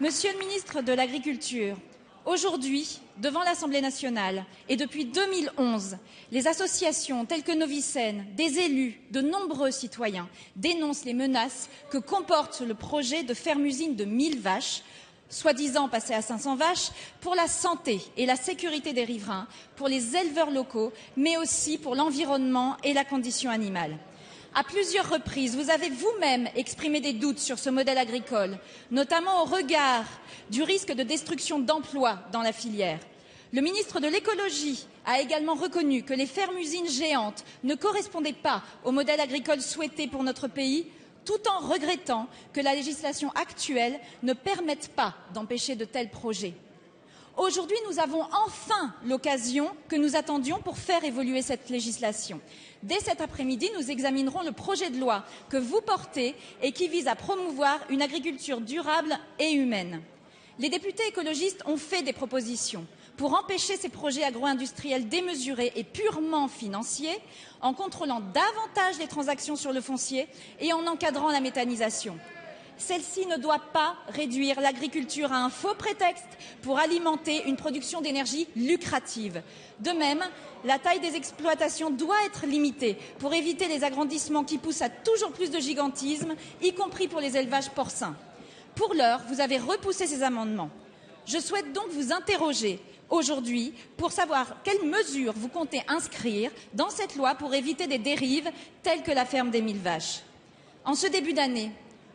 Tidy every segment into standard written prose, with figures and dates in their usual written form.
Monsieur le ministre de l'Agriculture, aujourd'hui, devant l'Assemblée nationale et depuis 2011, les associations telles que Novicène, des élus, de nombreux citoyens dénoncent les menaces que comporte le projet de ferme-usine de 1000 vaches, soi-disant passé à 500 vaches, pour la santé et la sécurité des riverains, pour les éleveurs locaux, mais aussi pour l'environnement et la condition animale. À plusieurs reprises, vous avez vous-même exprimé des doutes sur ce modèle agricole, notamment au regard du risque de destruction d'emplois dans la filière. Le ministre de l'Écologie a également reconnu que les fermes-usines géantes ne correspondaient pas au modèle agricole souhaité pour notre pays, tout en regrettant que la législation actuelle ne permette pas d'empêcher de tels projets. Aujourd'hui, nous avons enfin l'occasion que nous attendions pour faire évoluer cette législation. Dès cet après-midi, nous examinerons le projet de loi que vous portez et qui vise à promouvoir une agriculture durable et humaine. Les députés écologistes ont fait des propositions pour empêcher ces projets agro-industriels démesurés et purement financiers, en contrôlant davantage les transactions sur le foncier et en encadrant la méthanisation. Celle-ci ne doit pas réduire l'agriculture à un faux prétexte pour alimenter une production d'énergie lucrative. De même, la taille des exploitations doit être limitée pour éviter les agrandissements qui poussent à toujours plus de gigantisme, y compris pour les élevages porcins. Pour l'heure, vous avez repoussé ces amendements. Je souhaite donc vous interroger aujourd'hui pour savoir quelles mesures vous comptez inscrire dans cette loi pour éviter des dérives telles que la ferme des 1000 vaches. En ce début d'année,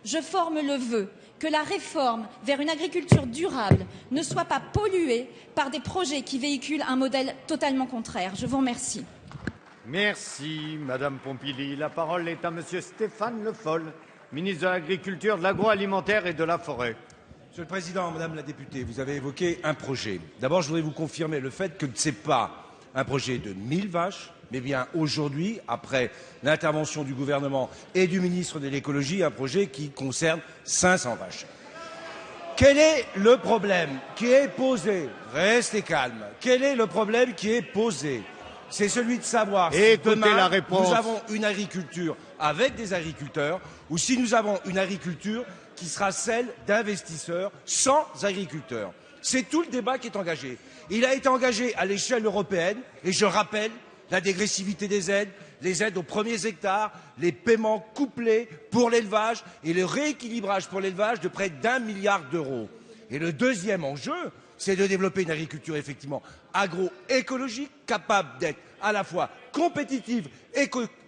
je forme le vœu que la réforme vers une agriculture durable ne soit pas polluée par des projets qui véhiculent un modèle totalement contraire. Je vous remercie. Merci, Madame Pompili. La parole est à Monsieur Stéphane Le Foll, ministre de l'Agriculture, de l'Agroalimentaire et de la Forêt. Monsieur le Président, Madame la députée, vous avez évoqué un projet. D'abord, je voudrais vous confirmer le fait que ce n'est pas un projet de 1000 vaches, mais bien aujourd'hui, après l'intervention du gouvernement et du ministre de l'Écologie, un projet qui concerne 500 vaches. Quel est le problème qui est posé? Restez calme. Quel est le problème qui est posé? C'est celui de savoir si demain, nous avons une agriculture avec des agriculteurs ou si nous avons une agriculture qui sera celle d'investisseurs sans agriculteurs. C'est tout le débat qui est engagé. Il a été engagé à l'échelle européenne et je rappelle la dégressivité des aides, les aides aux premiers hectares, les paiements couplés pour l'élevage et le rééquilibrage pour l'élevage de près d'1 milliard d'euros. Et le deuxième enjeu, c'est de développer une agriculture effectivement agroécologique, capable d'être à la fois compétitive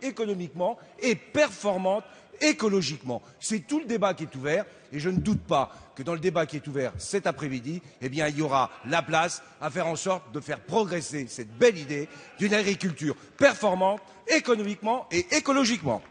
économiquement et performante écologiquement. C'est tout le débat qui est ouvert et je ne doute pas que dans le débat qui est ouvert cet après-midi, eh bien, il y aura la place à faire en sorte de faire progresser cette belle idée d'une agriculture performante économiquement et écologiquement.